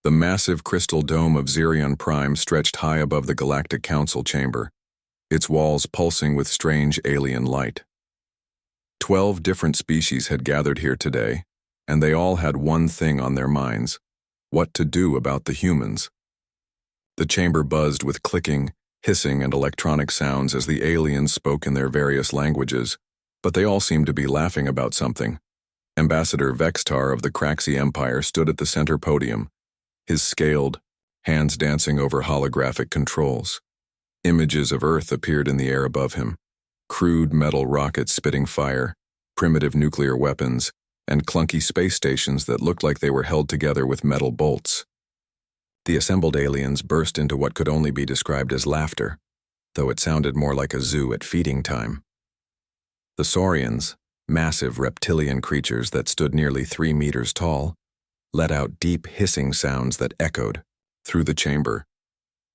The massive crystal dome of Xerion Prime stretched high above the Galactic Council chamber, its walls pulsing with strange alien light. 12 different species had gathered here today, and they all had one thing on their minds: what to do about the humans. The chamber buzzed with clicking, hissing, and electronic sounds as the aliens spoke in their various languages, but they all seemed to be laughing about something. Ambassador Vextar of the Craxi Empire stood at the center podium, his scaled, hands dancing over holographic controls. Images of Earth appeared in the air above him: crude metal rockets spitting fire, primitive nuclear weapons, and clunky space stations that looked like they were held together with metal bolts. The assembled aliens burst into what could only be described as laughter, though it sounded more like a zoo at feeding time. The Saurians, massive reptilian creatures that stood nearly 3 meters tall, let out deep hissing sounds that echoed through the chamber.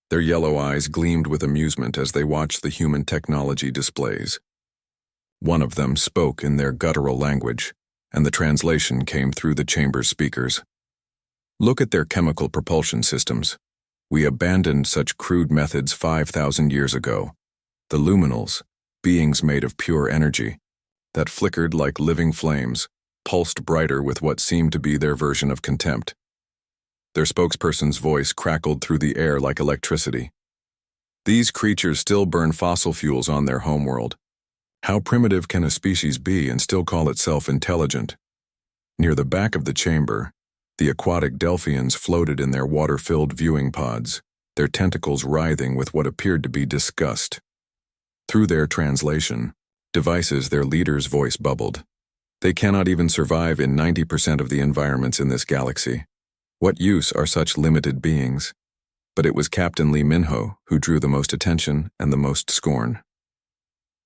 Their yellow eyes gleamed with amusement as they watched the human technology displays. One of them spoke in their guttural language, and the translation came through the chamber's speakers. Look at their chemical propulsion systems. We abandoned such crude methods 5,000 years ago. The luminals, beings made of pure energy, that flickered like living flames, pulsed brighter with what seemed to be their version of contempt. Their spokesperson's voice crackled through the air like electricity. These creatures still burn fossil fuels on their homeworld. How primitive can a species be and still call itself intelligent? Near the back of the chamber, the aquatic Delphians floated in their water-filled viewing pods, their tentacles writhing with what appeared to be disgust. Through their translation devices, their leader's voice bubbled. They cannot even survive in 90% of the environments in this galaxy. What use are such limited beings? But it was Captain Lee Minho who drew the most attention and the most scorn.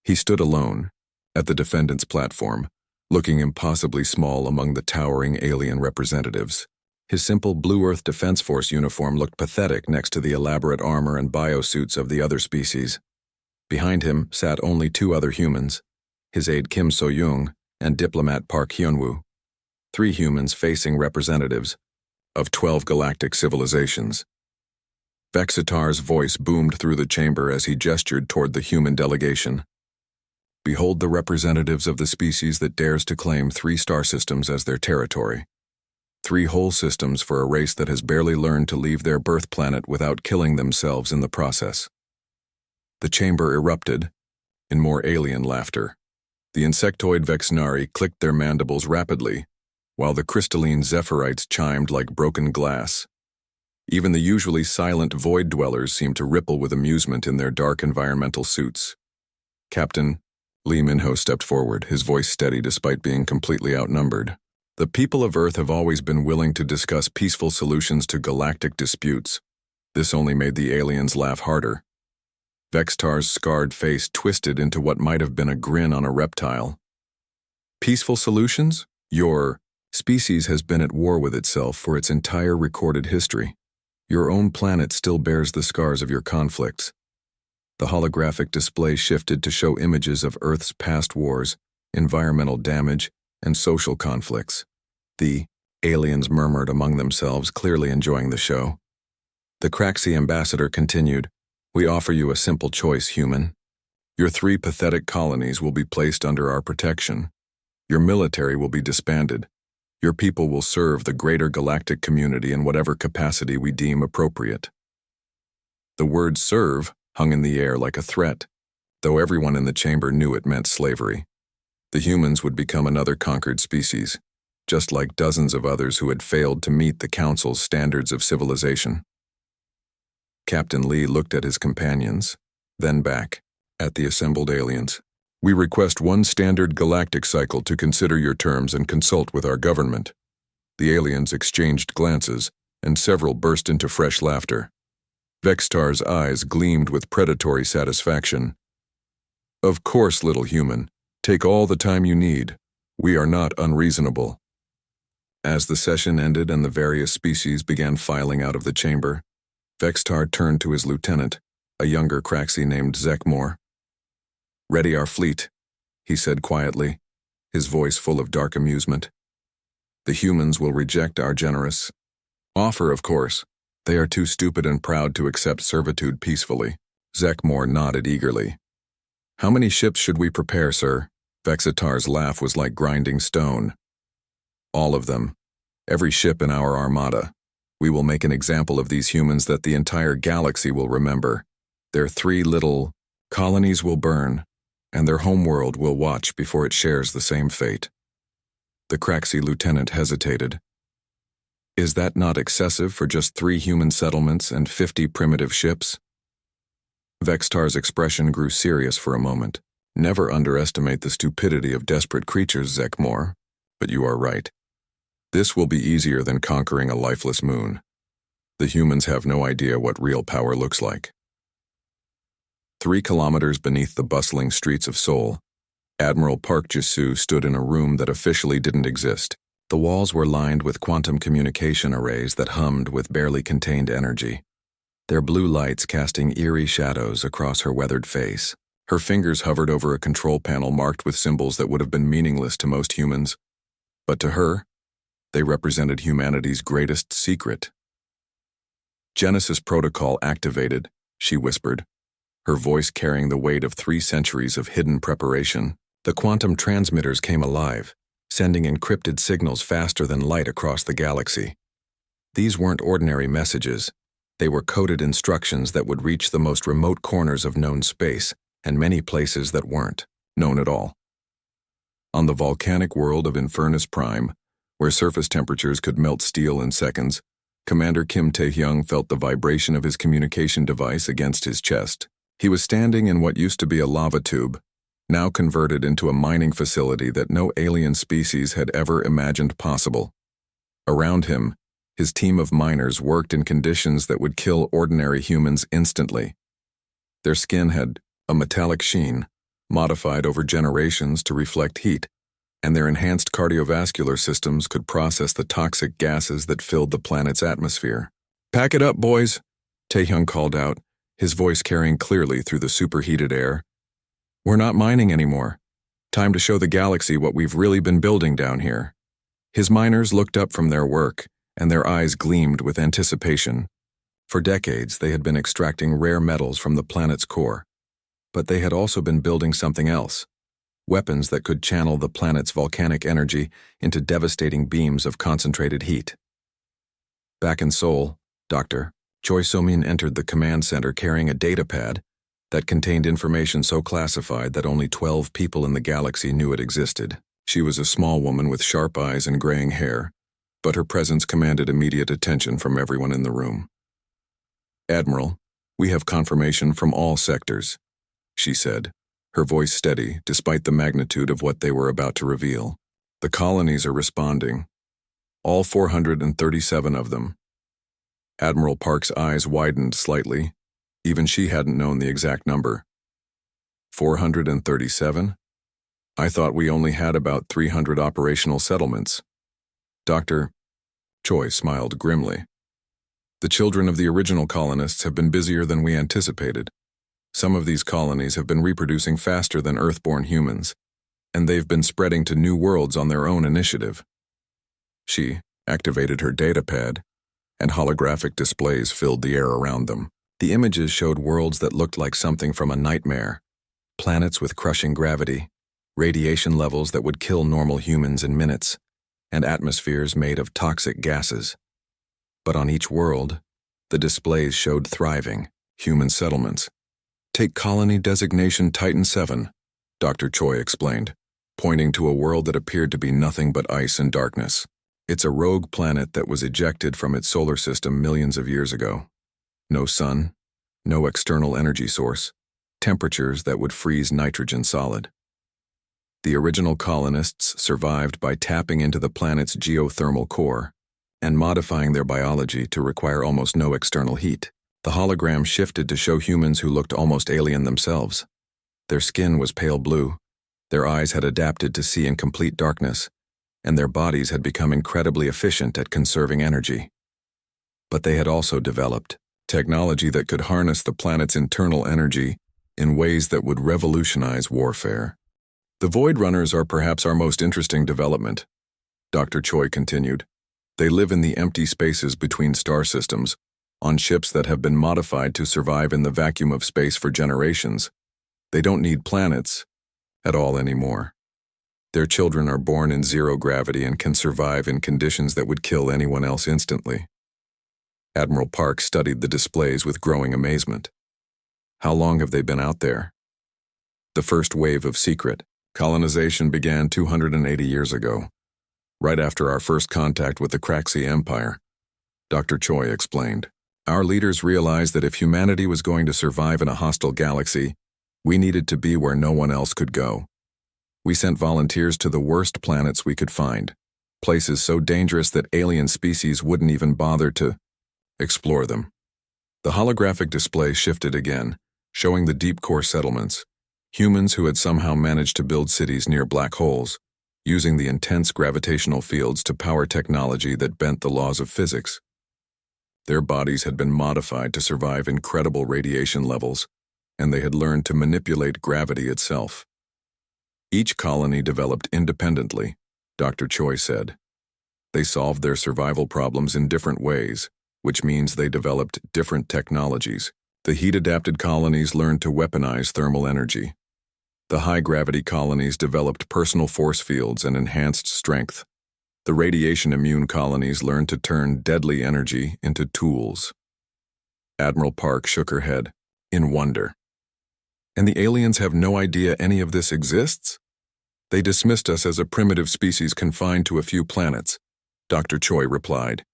He stood alone, at the defendant's platform, looking impossibly small among the towering alien representatives. His simple Blue Earth Defense Force uniform looked pathetic next to the elaborate armor and biosuits of the other species. Behind him sat only 2 other humans, his aide Kim So-young and diplomat Park Hyun-woo, 3 humans facing representatives of 12 galactic civilizations. Vexitar's voice boomed through the chamber as he gestured toward the human delegation. Behold the representatives of the species that dares to claim 3 star systems as their territory. 3 whole systems for a race that has barely learned to leave their birth planet without killing themselves in the process. The chamber erupted in more alien laughter. The insectoid Vexnari clicked their mandibles rapidly, while the crystalline Zephyrite chimed like broken glass. Even the usually silent void dwellers seemed to ripple with amusement in their dark environmental suits. Captain Lee Minho stepped forward, his voice steady despite being completely outnumbered. The people of Earth have always been willing to discuss peaceful solutions to galactic disputes. This only made the aliens laugh harder. Vextar's scarred face twisted into what might have been a grin on a reptile. Peaceful solutions? Your species has been at war with itself for its entire recorded history. Your own planet still bears the scars of your conflicts. The holographic display shifted to show images of Earth's past wars, environmental damage, and social conflicts. The aliens murmured among themselves, clearly enjoying the show. The Craxi ambassador continued, "We offer you a simple choice, human. Your 3 pathetic colonies will be placed under our protection. Your military will be disbanded. Your people will serve the greater galactic community in whatever capacity we deem appropriate." The word serve hung in the air like a threat, though everyone in the chamber knew it meant slavery. The humans would become another conquered species, just like dozens of others who had failed to meet the Council's standards of civilization. Captain Lee looked at his companions, then back at the assembled aliens. "We request 1 standard galactic cycle to consider your terms and consult with our government." The aliens exchanged glances, and several burst into fresh laughter. Vextar's eyes gleamed with predatory satisfaction. "Of course, little human. Take all the time you need. We are not unreasonable." As the session ended and the various species began filing out of the chamber, Vextar turned to his lieutenant, a younger Craxi named Zekmore. "Ready our fleet," he said quietly, his voice full of dark amusement. "The humans will reject our generous Offer, of course. They are too stupid and proud to accept servitude peacefully. Zekmore nodded eagerly. How many ships should we prepare, sir? Vexitar's laugh was like grinding stone. All of them. Every ship in our armada. We will make an example of these humans that the entire galaxy will remember. Their 3 little colonies will burn, and their homeworld will watch before it shares the same fate. The Craxi lieutenant hesitated. Is that not excessive for just 3 human settlements and 50 primitive ships? Vextar's expression grew serious for a moment. Never underestimate the stupidity of desperate creatures, Zekmore. But you are right. This will be easier than conquering a lifeless moon. The humans have no idea what real power looks like. 3 kilometers beneath the bustling streets of Seoul, Admiral Park Ji-soo stood in a room that officially didn't exist. The walls were lined with quantum communication arrays that hummed with barely contained energy, their blue lights casting eerie shadows across her weathered face. Her fingers hovered over a control panel marked with symbols that would have been meaningless to most humans. But to her, they represented humanity's greatest secret. Genesis Protocol activated, she whispered, her voice carrying the weight of 3 centuries of hidden preparation. The quantum transmitters came alive, sending encrypted signals faster than light across the galaxy. These weren't ordinary messages. They were coded instructions that would reach the most remote corners of known space, and many places that weren't known at all. On the volcanic world of Infernus Prime, where surface temperatures could melt steel in seconds, Commander Kim Tae-hyung felt the vibration of his communication device against his chest. He was standing in what used to be a lava tube, now converted into a mining facility that no alien species had ever imagined possible. Around him, his team of miners worked in conditions that would kill ordinary humans instantly. Their skin had a metallic sheen, modified over generations to reflect heat, and their enhanced cardiovascular systems could process the toxic gases that filled the planet's atmosphere. "Pack it up, boys," Taehyung called out, his voice carrying clearly through the superheated air. "We're not mining anymore. Time to show the galaxy what we've really been building down here." His miners looked up from their work, and their eyes gleamed with anticipation. For decades, they had been extracting rare metals from the planet's core. But they had also been building something else. Weapons that could channel the planet's volcanic energy into devastating beams of concentrated heat. Back in Seoul, Dr. Choi So-min entered the command center carrying a datapad that contained information so classified that only 12 people in the galaxy knew it existed. She was a small woman with sharp eyes and graying hair, but her presence commanded immediate attention from everyone in the room. "Admiral, we have confirmation from all sectors," she said, her voice steady despite the magnitude of what they were about to reveal. "The colonies are responding. All 437 of them." Admiral Park's eyes widened slightly. Even she hadn't known the exact number. 437? I thought we only had about 300 operational settlements. Dr. Choi smiled grimly. "The children of the original colonists have been busier than we anticipated. Some of these colonies have been reproducing faster than Earth-born humans, and they've been spreading to new worlds on their own initiative." She activated her datapad, and holographic displays filled the air around them. The images showed worlds that looked like something from a nightmare, planets with crushing gravity, radiation levels that would kill normal humans in minutes, and atmospheres made of toxic gases. But on each world, the displays showed thriving, human settlements. "Take colony designation Titan 7, Dr. Choi explained, pointing to a world that appeared to be nothing but ice and darkness. It's a rogue planet that was ejected from its solar system millions of years ago. No sun, no external energy source, temperatures that would freeze nitrogen solid. The original colonists survived by tapping into the planet's geothermal core and modifying their biology to require almost no external heat. The hologram shifted to show humans who looked almost alien themselves. Their skin was pale blue, their eyes had adapted to see in complete darkness, and their bodies had become incredibly efficient at conserving energy. But they had also developed technology that could harness the planet's internal energy in ways that would revolutionize warfare. The Void Runners are perhaps our most interesting development," Dr. Choi continued. They live in the empty spaces between star systems, on ships that have been modified to survive in the vacuum of space for generations. They don't need planets at all anymore. Their children are born in zero gravity and can survive in conditions that would kill anyone else instantly. Admiral Park studied the displays with growing amazement. How long have they been out there? The first wave of secret colonization began 280 years ago, right after our first contact with the Craxi Empire, Dr. Choi explained. Our leaders realized that if humanity was going to survive in a hostile galaxy, we needed to be where no one else could go. We sent volunteers to the worst planets we could find, places so dangerous that alien species wouldn't even bother to explore them. The holographic display shifted again, showing the deep core settlements, humans who had somehow managed to build cities near black holes, using the intense gravitational fields to power technology that bent the laws of physics. Their bodies had been modified to survive incredible radiation levels, and they had learned to manipulate gravity itself. Each colony developed independently, Dr. Choi said. They solved their survival problems in different ways, which means they developed different technologies. The heat-adapted colonies learned to weaponize thermal energy. The high-gravity colonies developed personal force fields and enhanced strength. The radiation-immune colonies learned to turn deadly energy into tools. Admiral Park shook her head, in wonder. And the aliens have no idea any of this exists? They dismissed us as a primitive species confined to a few planets, Dr. Choi replied.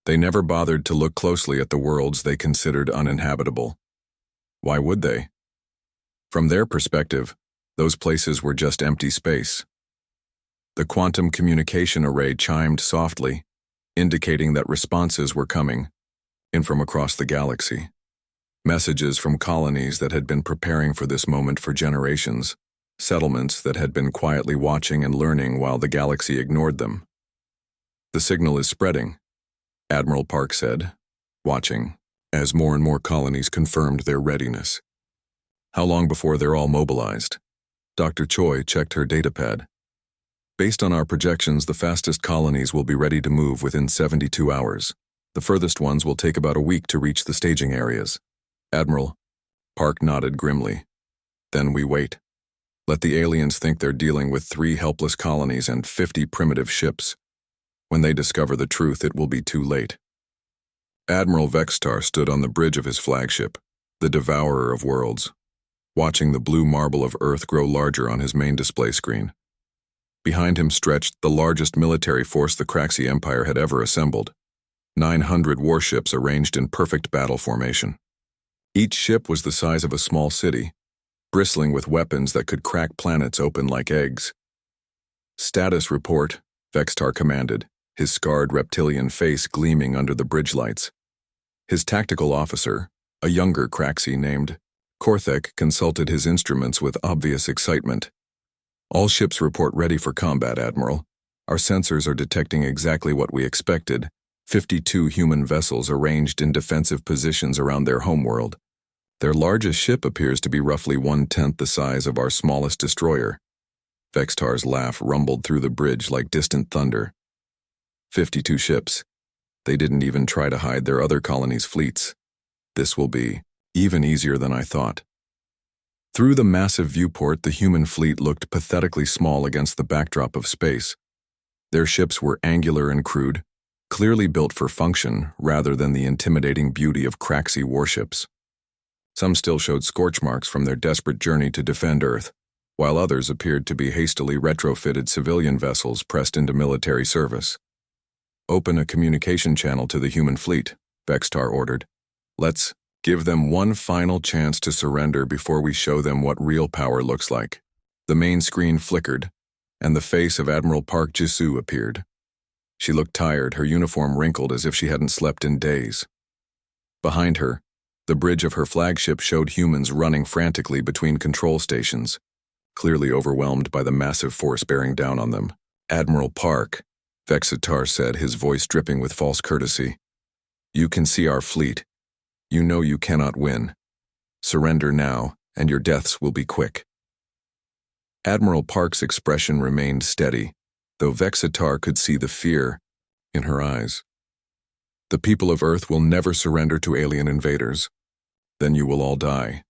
They never bothered to look closely at the worlds they considered uninhabitable. Why would they? From their perspective, those places were just empty space. The quantum communication array chimed softly, indicating that responses were coming in from across the galaxy. Messages from colonies that had been preparing for this moment for generations, settlements that had been quietly watching and learning while the galaxy ignored them. The signal is spreading, Admiral Park said, watching, as more and more colonies confirmed their readiness. How long before they're all mobilized? Dr. Choi checked her datapad. Based on our projections, the fastest colonies will be ready to move within 72 hours. The furthest ones will take about a week to reach the staging areas. Admiral Park nodded grimly. Then we wait. Let the aliens think they're dealing with 3 helpless colonies and 50 primitive ships. When they discover the truth, it will be too late. Admiral Vextar stood on the bridge of his flagship, the Devourer of Worlds, watching the blue marble of Earth grow larger on his main display screen. Behind him stretched the largest military force the Craxi Empire had ever assembled, 900 warships arranged in perfect battle formation. Each ship was the size of a small city, bristling with weapons that could crack planets open like eggs. Status report, Vextar commanded, his scarred reptilian face gleaming under the bridge lights. His tactical officer, a younger Craxi named Korthek, consulted his instruments with obvious excitement. All ships report ready for combat, Admiral. Our sensors are detecting exactly what we expected. 52 human vessels arranged in defensive positions around their homeworld. Their largest ship appears to be roughly 1/10 the size of our smallest destroyer. Vextar's laugh rumbled through the bridge like distant thunder. 52 ships. They didn't even try to hide their other colonies' fleets. This will be even easier than I thought. Through the massive viewport, the human fleet looked pathetically small against the backdrop of space. Their ships were angular and crude, clearly built for function rather than the intimidating beauty of Craxi warships. Some still showed scorch marks from their desperate journey to defend Earth, while others appeared to be hastily retrofitted civilian vessels pressed into military service. Open a communication channel to the human fleet, Vextar ordered. Let's give them one final chance to surrender before we show them what real power looks like. The main screen flickered, and the face of Admiral Park Jisoo appeared. She looked tired, her uniform wrinkled as if she hadn't slept in days. Behind her, the bridge of her flagship showed humans running frantically between control stations, clearly overwhelmed by the massive force bearing down on them. Admiral Park, Vextar said, his voice dripping with false courtesy. You can see our fleet. You know you cannot win. Surrender now, and your deaths will be quick. Admiral Park's expression remained steady, though Vextar could see the fear in her eyes. "The people of Earth will never surrender to alien invaders. Then you will all die,"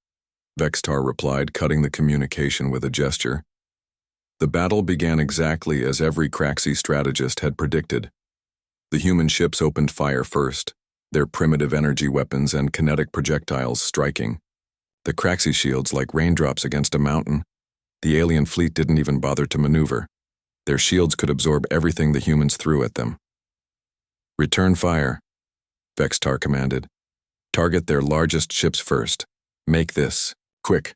Vextar replied, cutting the communication with a gesture. The battle began exactly as every Craxi strategist had predicted. The human ships opened fire first, their primitive energy weapons and kinetic projectiles striking. The Craxi shields like raindrops against a mountain. The alien fleet didn't even bother to maneuver. Their shields could absorb everything the humans threw at them. "Return fire," Vextar commanded. "Target their largest ships first. Make this quick."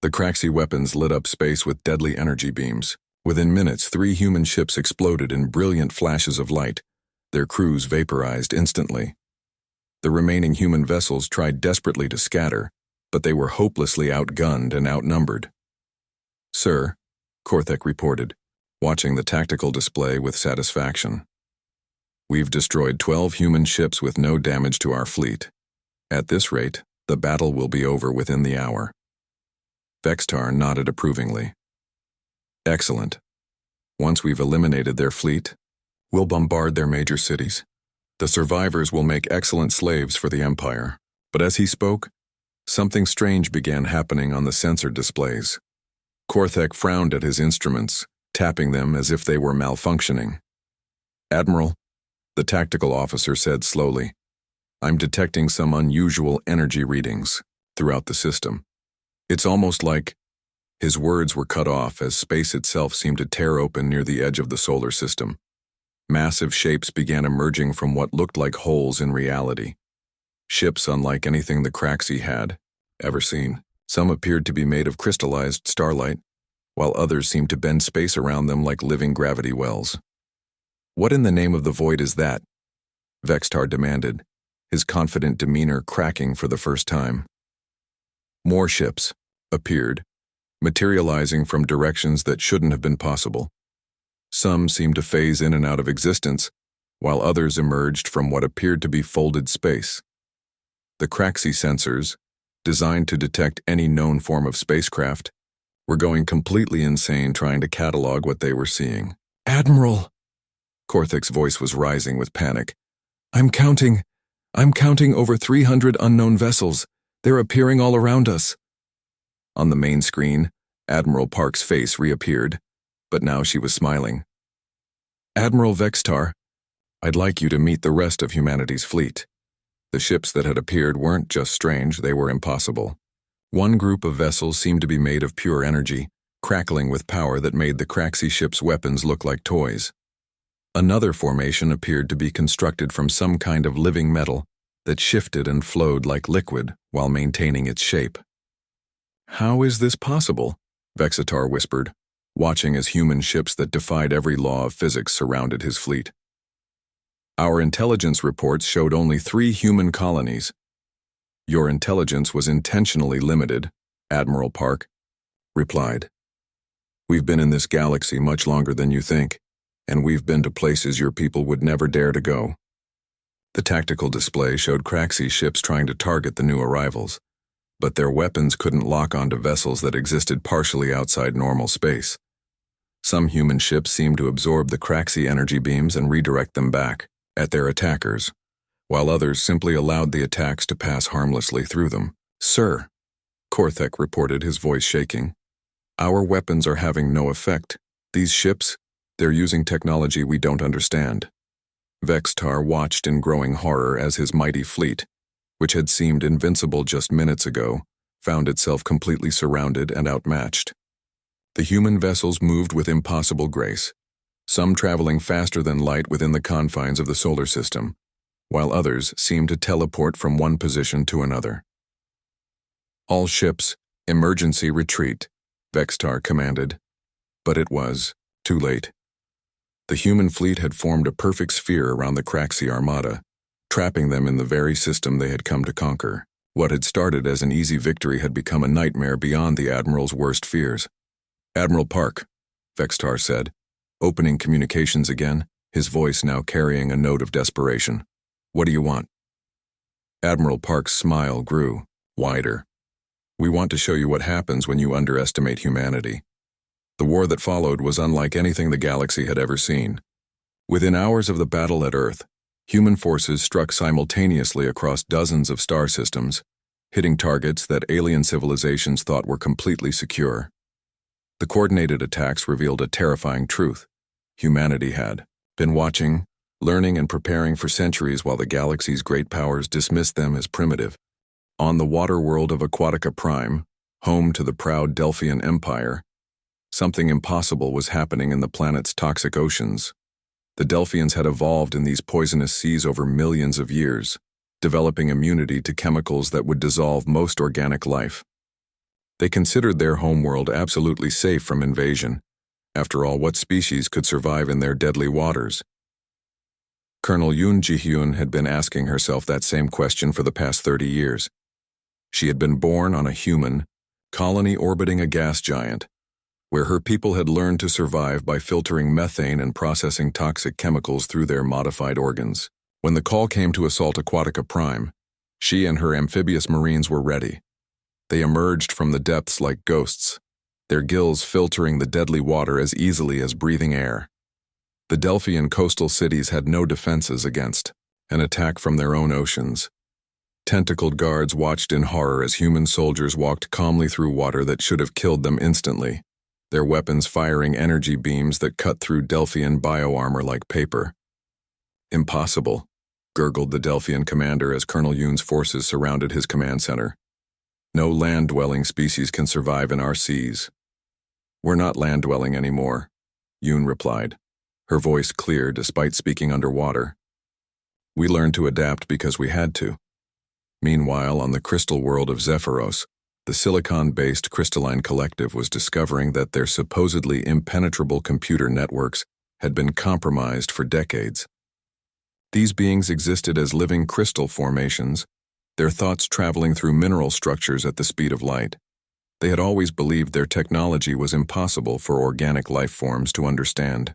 The Craxi weapons lit up space with deadly energy beams. Within minutes, 3 human ships exploded in brilliant flashes of light. Their crews vaporized instantly. The remaining human vessels tried desperately to scatter, but they were hopelessly outgunned and outnumbered. "Sir," Korthek reported, watching the tactical display with satisfaction. "We've destroyed 12 human ships with no damage to our fleet. At this rate, the battle will be over within the hour." Vextar nodded approvingly. "Excellent. Once we've eliminated their fleet, we'll bombard their major cities. The survivors will make excellent slaves for the Empire." But as he spoke, something strange began happening on the sensor displays. Korthek frowned at his instruments, tapping them as if they were malfunctioning. "Admiral," the tactical officer said slowly, "I'm detecting some unusual energy readings throughout the system. It's almost like—" His words were cut off as space itself seemed to tear open near the edge of the solar system. Massive shapes began emerging from what looked like holes in reality. Ships unlike anything the Craxi had ever seen. Some appeared to be made of crystallized starlight, while others seemed to bend space around them like living gravity wells. "What in the name of the void is that?" Vextar demanded, his confident demeanor cracking for the first time. More ships appeared, materializing from directions that shouldn't have been possible. Some seemed to phase in and out of existence, while others emerged from what appeared to be folded space. The Craxi sensors, designed to detect any known form of spacecraft, were going completely insane trying to catalog what they were seeing. "Admiral!" Korthek's voice was rising with panic. I'm counting over 300 unknown vessels. They're appearing all around us." On the main screen, Admiral Park's face reappeared, but now she was smiling. "Admiral Vextar, I'd like you to meet the rest of humanity's fleet." The ships that had appeared weren't just strange, they were impossible. One group of vessels seemed to be made of pure energy, crackling with power that made the Craxi ship's weapons look like toys. Another formation appeared to be constructed from some kind of living metal that shifted and flowed like liquid while maintaining its shape. "How is this possible?" Vexatar whispered, watching as human ships that defied every law of physics surrounded his fleet. "Our intelligence reports showed only 3 human colonies." "Your intelligence was intentionally limited," Admiral Park replied. "We've been in this galaxy much longer than you think, and we've been to places your people would never dare to go." The tactical display showed Craxi ships trying to target the new arrivals, but their weapons couldn't lock onto vessels that existed partially outside normal space. Some human ships seemed to absorb the Craxi energy beams and redirect them back at their attackers, while others simply allowed the attacks to pass harmlessly through them. "Sir," Korthek reported, his voice shaking, "our weapons are having no effect. These ships, they're using technology we don't understand." Vextar watched in growing horror as his mighty fleet, which had seemed invincible just minutes ago, found itself completely surrounded and outmatched. The human vessels moved with impossible grace, some traveling faster than light within the confines of the solar system, while others seemed to teleport from one position to another. "All ships, emergency retreat," Vextar commanded, but it was too late. The human fleet had formed a perfect sphere around the Craxi armada, trapping them in the very system they had come to conquer. What had started as an easy victory had become a nightmare beyond the Admiral's worst fears. "Admiral Park," Vextar said, opening communications again, his voice now carrying a note of desperation. "What do you want?" Admiral Park's smile grew wider. "We want to show you what happens when you underestimate humanity. The war that followed was unlike anything the galaxy had ever seen. Within hours of the battle at Earth, human forces struck simultaneously across dozens of star systems, hitting targets that alien civilizations thought were completely secure. The coordinated attacks revealed a terrifying truth. Humanity had been watching, learning, and preparing for centuries while the galaxy's great powers dismissed them as primitive. On the water world of Aquatica Prime, home to the proud Delphian Empire, something impossible was happening in the planet's toxic oceans. The Delphians had evolved in these poisonous seas over millions of years, developing immunity to chemicals that would dissolve most organic life. They considered their homeworld absolutely safe from invasion. After all, what species could survive in their deadly waters? Colonel Yoon Ji-hyun had been asking herself that same question for the past 30 years. She had been born on a human colony orbiting a gas giant, where her people had learned to survive by filtering methane and processing toxic chemicals through their modified organs. When the call came to assault Aquatica Prime, she and her amphibious marines were ready. They emerged from the depths like ghosts, their gills filtering the deadly water as easily as breathing air. The Delphian coastal cities had no defenses against an attack from their own oceans. Tentacled guards watched in horror as human soldiers walked calmly through water that should have killed them instantly, their weapons firing energy beams that cut through Delphian bioarmor like paper. "Impossible," gurgled the Delphian commander as Colonel Yoon's forces surrounded his command center. "No land-dwelling species can survive in our seas." "We're not land-dwelling anymore," Yoon replied, her voice clear despite speaking underwater. "We learned to adapt because we had to." Meanwhile, on the crystal world of Zephyros, the silicon-based crystalline collective was discovering that their supposedly impenetrable computer networks had been compromised for decades. These beings existed as living crystal formations, their thoughts traveling through mineral structures at the speed of light. They had always believed their technology was impossible for organic life forms to understand.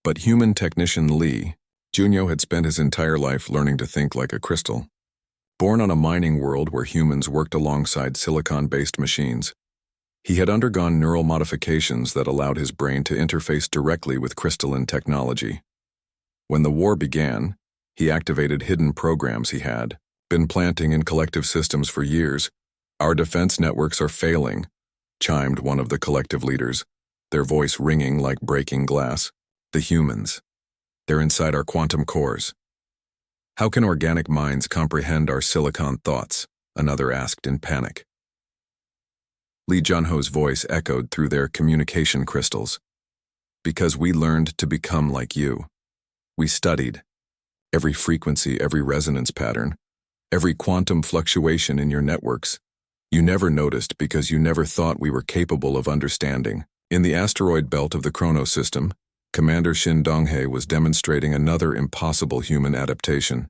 But human technician Lee Junyo had spent his entire life learning to think like a crystal. Born on a mining world where humans worked alongside silicon-based machines, he had undergone neural modifications that allowed his brain to interface directly with crystalline technology. When the war began, he activated hidden programs he had been planting in collective systems for years. "Our defense networks are failing," chimed one of the collective leaders, their voice ringing like breaking glass. "The humans. They're inside our quantum cores." "How can organic minds comprehend our silicon thoughts?" another asked in panic. Lee Junho's voice echoed through their communication crystals. "Because we learned to become like you. We studied every frequency, every resonance pattern, every quantum fluctuation in your networks. You never noticed because you never thought we were capable of understanding." In the asteroid belt of the Chronos system, Commander Shin Donghae was demonstrating another impossible human adaptation.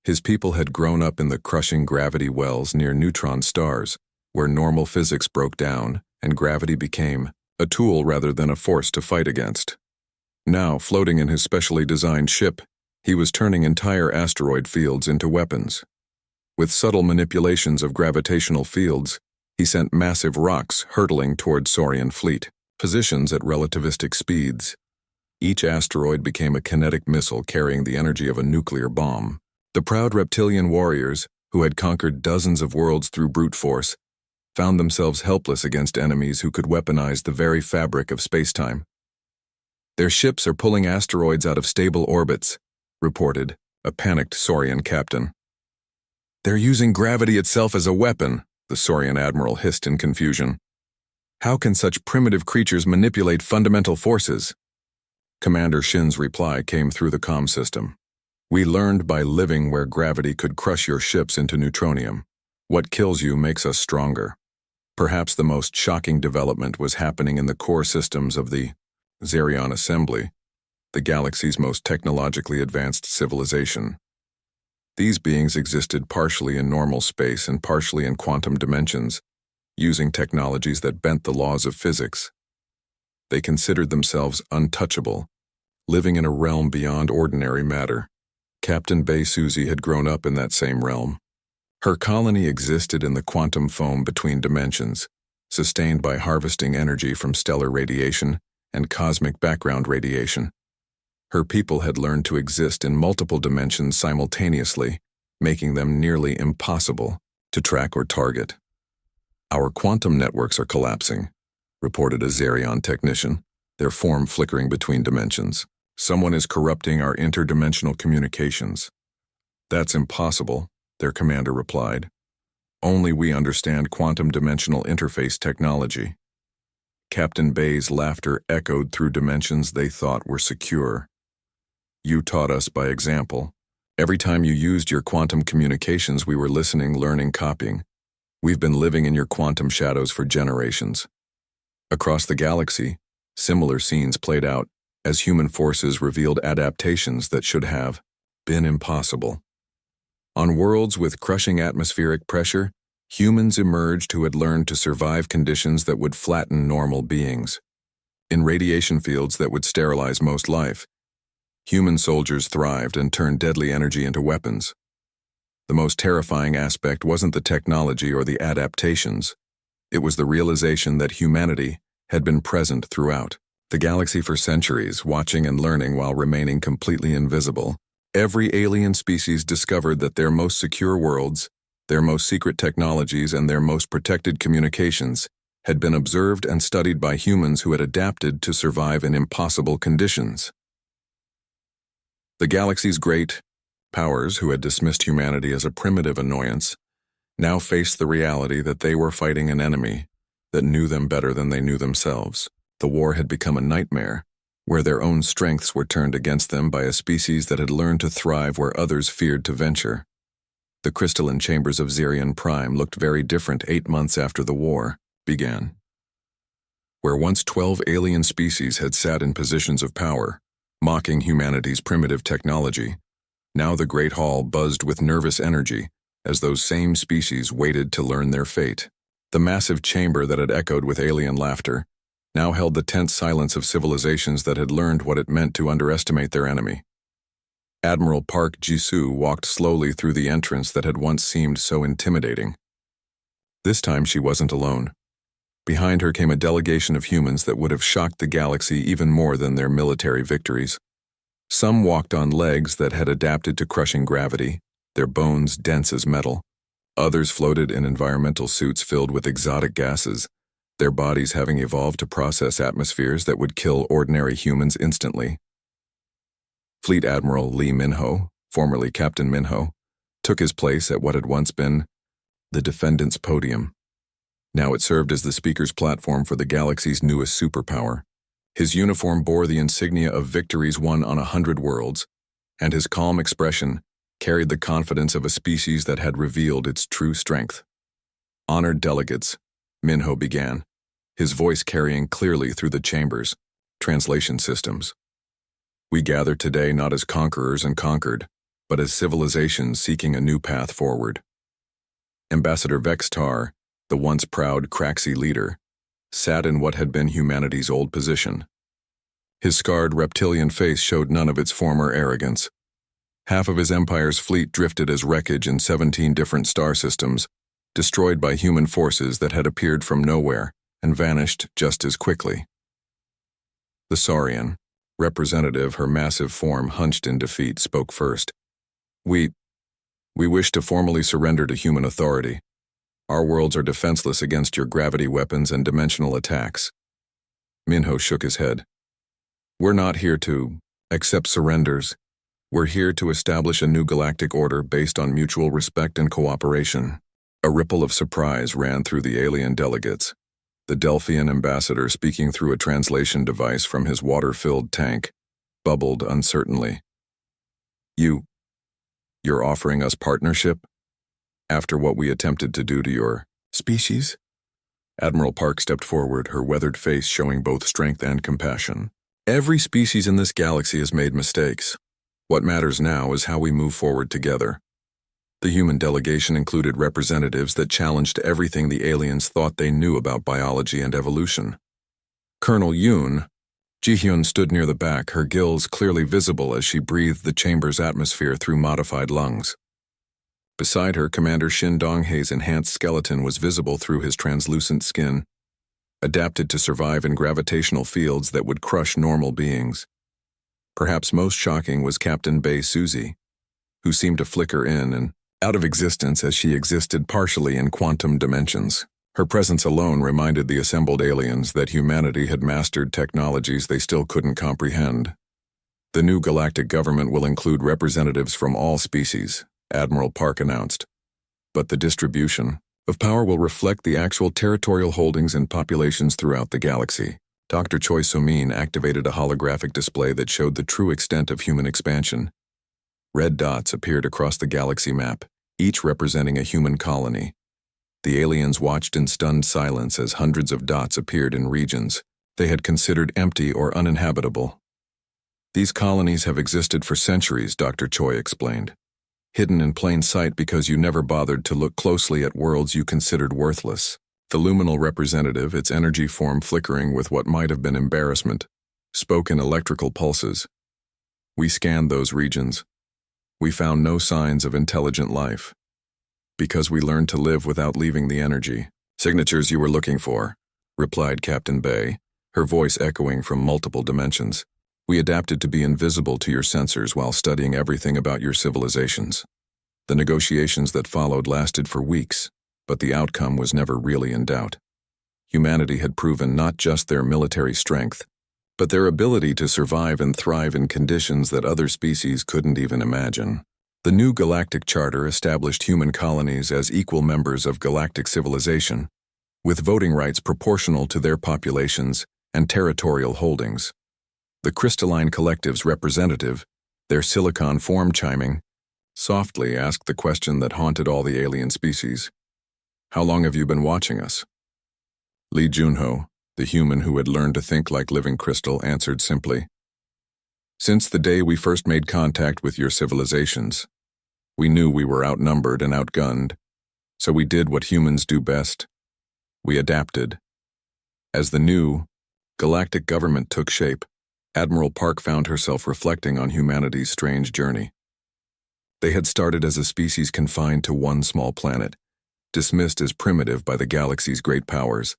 His people had grown up in the crushing gravity wells near neutron stars, where normal physics broke down and gravity became a tool rather than a force to fight against. Now, floating in his specially designed ship, he was turning entire asteroid fields into weapons. With subtle manipulations of gravitational fields, he sent massive rocks hurtling toward Saurian fleet positions at relativistic speeds. Each asteroid became a kinetic missile carrying the energy of a nuclear bomb. The proud reptilian warriors, who had conquered dozens of worlds through brute force, found themselves helpless against enemies who could weaponize the very fabric of spacetime. "Their ships are pulling asteroids out of stable orbits," reported a panicked Saurian captain. "They're using gravity itself as a weapon," the Saurian admiral hissed in confusion. "How can such primitive creatures manipulate fundamental forces?" Commander Shin's reply came through the comm system. "We learned by living where gravity could crush your ships into neutronium. What kills you makes us stronger." Perhaps the most shocking development was happening in the core systems of the Zerion Assembly, the galaxy's most technologically advanced civilization. These beings existed partially in normal space and partially in quantum dimensions, using technologies that bent the laws of physics. They considered themselves untouchable, living in a realm beyond ordinary matter. Captain Bei Suzy had grown up in that same realm. Her colony existed in the quantum foam between dimensions, sustained by harvesting energy from stellar radiation and cosmic background radiation. Her people had learned to exist in multiple dimensions simultaneously, making them nearly impossible to track or target. "Our quantum networks are collapsing," reported a Xerion technician, their form flickering between dimensions. "Someone is corrupting our interdimensional communications." "That's impossible," their commander replied. "Only we understand quantum dimensional interface technology." Captain Bay's laughter echoed through dimensions they thought were secure. "You taught us by example. Every time you used your quantum communications, we were listening, learning, copying. We've been living in your quantum shadows for generations." Across the galaxy, similar scenes played out as human forces revealed adaptations that should have been impossible. On worlds with crushing atmospheric pressure, humans emerged who had learned to survive conditions that would flatten normal beings. In radiation fields that would sterilize most life, human soldiers thrived and turned deadly energy into weapons. The most terrifying aspect wasn't the technology or the adaptations. It was the realization that humanity had been present throughout the galaxy for centuries, watching and learning while remaining completely invisible. Every alien species discovered that their most secure worlds, their most secret technologies, and their most protected communications had been observed and studied by humans who had adapted to survive in impossible conditions. The galaxy's great powers, who had dismissed humanity as a primitive annoyance, now faced the reality that they were fighting an enemy that knew them better than they knew themselves. The war had become a nightmare, where their own strengths were turned against them by a species that had learned to thrive where others feared to venture. The crystalline chambers of Xerion Prime looked very different 8 months after the war began. Where once 12 alien species had sat in positions of power, mocking humanity's primitive technology, now the Great Hall buzzed with nervous energy as those same species waited to learn their fate. The massive chamber that had echoed with alien laughter now held the tense silence of civilizations that had learned what it meant to underestimate their enemy. Admiral Park Jisoo walked slowly through the entrance that had once seemed so intimidating. This time she wasn't alone. Behind her came a delegation of humans that would have shocked the galaxy even more than their military victories. Some walked on legs that had adapted to crushing gravity, their bones dense as metal. Others floated in environmental suits filled with exotic gases, their bodies having evolved to process atmospheres that would kill ordinary humans instantly. Fleet Admiral Lee Minho, formerly Captain Minho, took his place at what had once been the defendant's podium. Now it served as the speaker's platform for the galaxy's newest superpower. His uniform bore the insignia of victories won on 100 worlds, and his calm expression carried the confidence of a species that had revealed its true strength. "Honored delegates," Minho began, his voice carrying clearly through the chambers, translation systems. "We gather today not as conquerors and conquered, but as civilizations seeking a new path forward." Ambassador Vex Tar, the once proud Craxi leader, sat in what had been humanity's old position. His scarred reptilian face showed none of its former arrogance. Half of his empire's fleet drifted as wreckage in 17 different star systems, destroyed by human forces that had appeared from nowhere and vanished just as quickly. The Saurian representative, her massive form hunched in defeat, spoke first. We wish to formally surrender to human authority. Our worlds are defenseless against your gravity weapons and dimensional attacks." Minho shook his head. "We're not here to accept surrenders. We're here to establish a new galactic order based on mutual respect and cooperation." A ripple of surprise ran through the alien delegates. The Delphian ambassador, speaking through a translation device from his water-filled tank, bubbled uncertainly. You're offering us partnership? After what we attempted to do to your species?" Admiral Park stepped forward, her weathered face showing both strength and compassion. "Every species in this galaxy has made mistakes. What matters now is how we move forward together." The human delegation included representatives that challenged everything the aliens thought they knew about biology and evolution. Colonel Yoon, Ji-hyun, stood near the back, her gills clearly visible as she breathed the chamber's atmosphere through modified lungs. Beside her, Commander Shin Donghae's enhanced skeleton was visible through his translucent skin, adapted to survive in gravitational fields that would crush normal beings. Perhaps most shocking was Captain Bay Susie, who seemed to flicker in and out of existence as she existed partially in quantum dimensions. Her presence alone reminded the assembled aliens that humanity had mastered technologies they still couldn't comprehend. The new galactic government will include representatives from all species, Admiral Park announced. But the distribution of power will reflect the actual territorial holdings and populations throughout the galaxy. Dr. Choi So-min activated a holographic display that showed the true extent of human expansion. Red dots appeared across the galaxy map, each representing a human colony. The aliens watched in stunned silence as hundreds of dots appeared in regions they had considered empty or uninhabitable. These colonies have existed for centuries, Dr. Choi explained, hidden in plain sight because you never bothered to look closely at worlds you considered worthless. The luminal representative, its energy form flickering with what might have been embarrassment, spoke in electrical pulses. We scanned those regions. We found no signs of intelligent life. Because we learned to live without leaving the energy. Signatures you were looking for, replied Captain Bay, her voice echoing from multiple dimensions. We adapted to be invisible to your sensors while studying everything about your civilizations. The negotiations that followed lasted for weeks, but the outcome was never really in doubt. Humanity had proven not just their military strength, but their ability to survive and thrive in conditions that other species couldn't even imagine. The new Galactic Charter established human colonies as equal members of galactic civilization, with voting rights proportional to their populations and territorial holdings. The crystalline collective's representative, their silicon form chiming, softly asked the question that haunted all the alien species. How long have you been watching us? Lee Junho, the human who had learned to think like living crystal, answered simply. Since the day we first made contact with your civilizations, we knew we were outnumbered and outgunned, so we did what humans do best. We adapted. As the new galactic government took shape, Admiral Park found herself reflecting on humanity's strange journey. They had started as a species confined to one small planet, dismissed as primitive by the galaxy's great powers,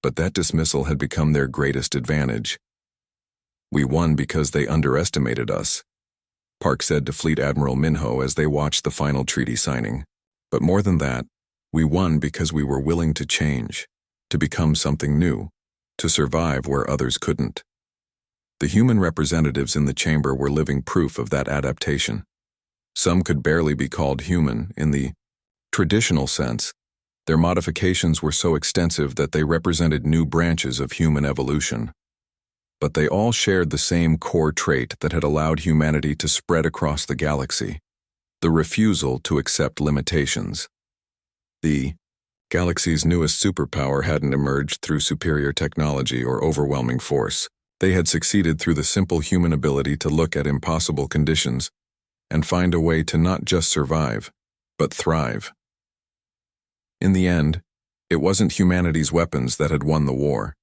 but that dismissal had become their greatest advantage. We won because they underestimated us, Park said to Fleet Admiral Minho as they watched the final treaty signing. But more than that, we won because we were willing to change, to become something new, to survive where others couldn't. The human representatives in the chamber were living proof of that adaptation. Some could barely be called human in the traditional sense. Their modifications were so extensive that they represented new branches of human evolution. But they all shared the same core trait that had allowed humanity to spread across the galaxy: the refusal to accept limitations. The galaxy's newest superpower hadn't emerged through superior technology or overwhelming force. They had succeeded through the simple human ability to look at impossible conditions and find a way to not just survive, but thrive. In the end, it wasn't humanity's weapons that had won the war.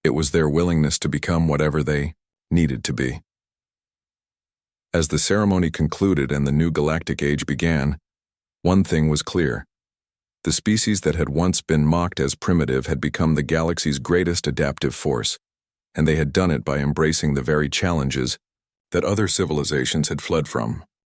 It was their willingness to become whatever they needed to be. As the ceremony concluded and the new galactic age began, one thing was clear. The species that had once been mocked as primitive had become the galaxy's greatest adaptive force, and they had done it by embracing the very challenges that other civilizations had fled from.